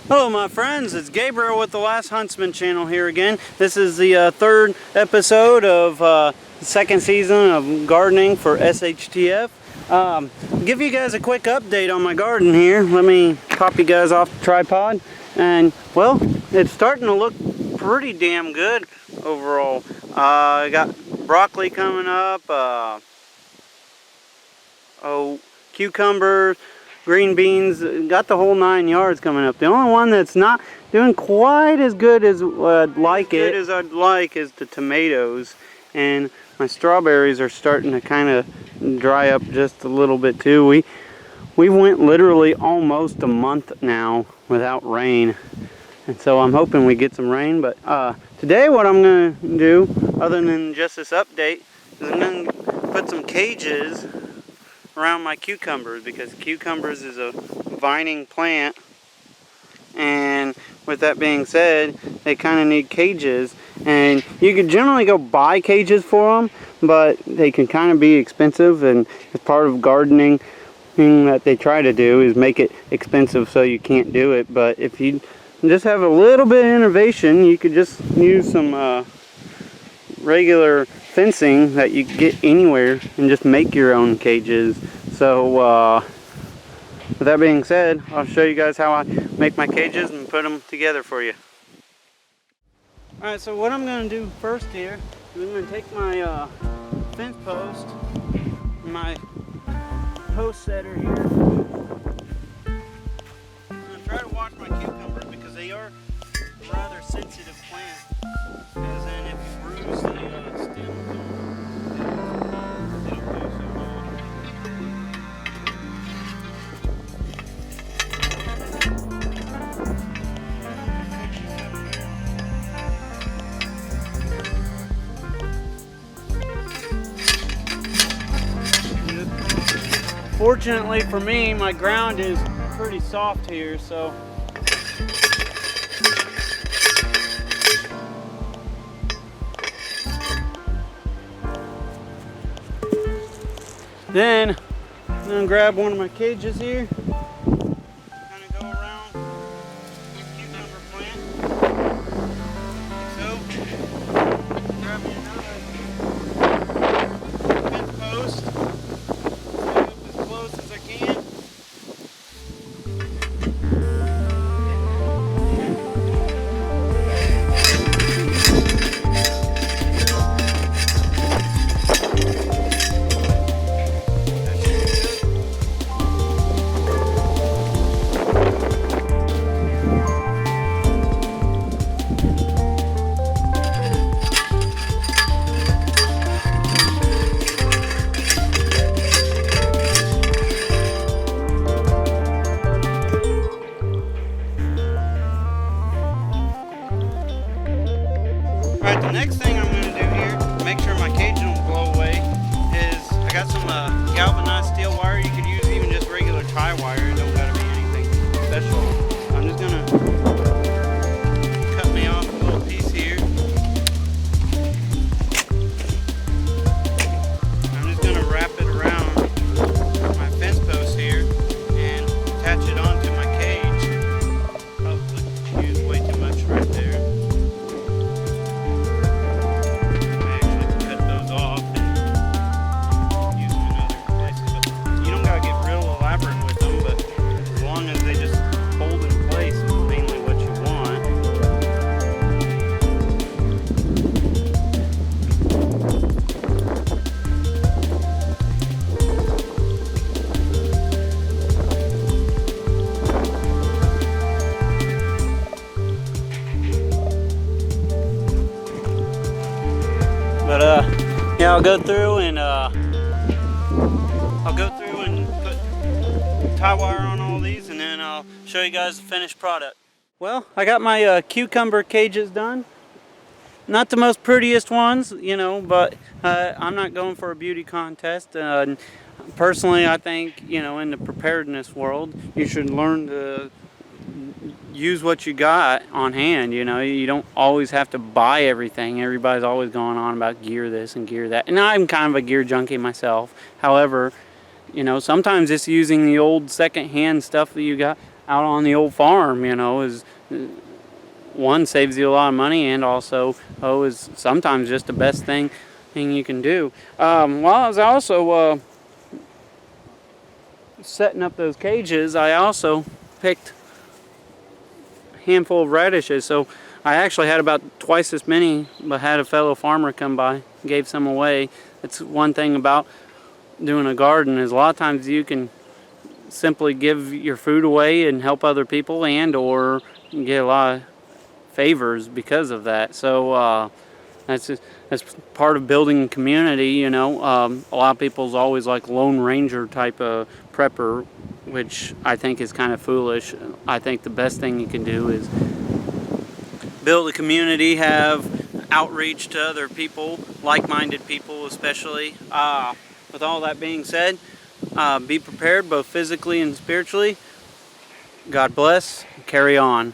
Hello my friends, it's Gabriel with the Last Huntsman channel here again. This is the third episode of the second season of gardening for SHTF. Give you guys a quick update on my garden here. Let me pop you guys off the tripod. And well, it's starting to look pretty damn good overall. I got broccoli coming up, cucumbers, green beans, got the whole 9 yards coming up. The only one that's not doing quite as good as I'd like is the tomatoes, and my strawberries are starting to kind of dry up just a little bit too. We went literally almost a month now without rain, and so I'm hoping we get some rain. But today what I'm going to do, other than just this update, is I'm going to put some cages around my cucumbers, because cucumbers is a vining plant, and with that being said, they kind of need cages. And you could generally go buy cages for them, but they can kind of be expensive, and as part of gardening thing that they try to do is make it expensive so you can't do it. But if you just have a little bit of innovation, you could just use some regular fencing that you get anywhere and just make your own cages. So with that being said, I'll show you guys how I make my cages and put them together for you. Alright, so what I'm going to do first here is I'm going to take my fence post, my post setter here. I'm going to try to watch my cucumbers because they are a rather sensitive plant, because then if you bruise the stems, they'll do so well. Fortunately for me, my ground is pretty soft here, so then I'm going to grab one of my cages here, kind of go around the cucumber plant, like so. Grab me another fence post, set up as close as I can. Alright, the next thing I'm going to do here to make sure my cage don't blow away is I got some galvanized steel wire. You could use even just regular tie wire, it don't got to be anything special. I'm just going to cut me off a little piece here. I'm just going to wrap it around my fence post here and attach it onto my cage. Probably use way too much right there. But yeah, I'll go through and put tie wire on all these, and then I'll show you guys the finished product. Well, I got my cucumber cages done. Not the most prettiest ones, you know, but I'm not going for a beauty contest. Personally, I think, you know, in the preparedness world, you should learn to use what you got on hand. You know, you don't always have to buy everything. Everybody's always going on about gear this and gear that, and I'm kind of a gear junkie myself. However, you know, sometimes it's using the old second-hand stuff that you got. out on the old farm, you know, is one, saves you a lot of money, and also is sometimes just the best thing you can do. While I was also setting up those cages, I also picked a handful of radishes. So I actually had about twice as many, but had a fellow farmer come by, gave some away. That's one thing about doing a garden, is a lot of times you can simply give your food away and help other people, and or get a lot of favors because of that. So that's part of building community, you know. A lot of people's always like Lone Ranger type of prepper, which I think is kind of foolish. I think the best thing you can do is build a community, have outreach to other people, like-minded people especially. With all that being said, be prepared both physically and spiritually. God bless. Carry on.